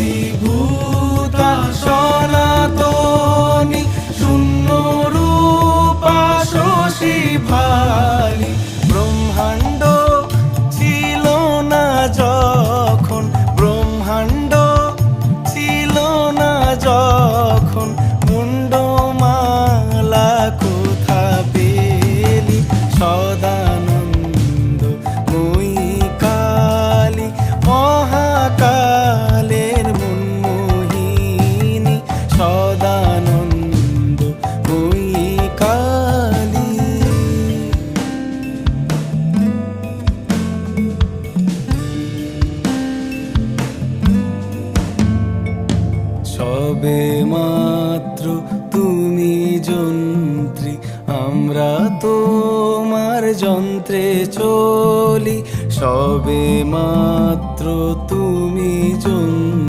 আদিভূতা সনাতনী শূন্য রূপা শশী ভালি। ব্রহ্মাণ্ড ছিল না যখন, ব্রহ্মাণ্ড ছিল না যখন, মুন্ডমালা কোথা পেলি? সদানন্দ মই কালী, মহাকালের মনমোহিনী। সদানন্দ মই কালী। সবে মাত্র তুমি যন্ত্রী, আমরা তোমার যন্ত্রে চলি। সবে মাত্র তুমি যন্ত্রী,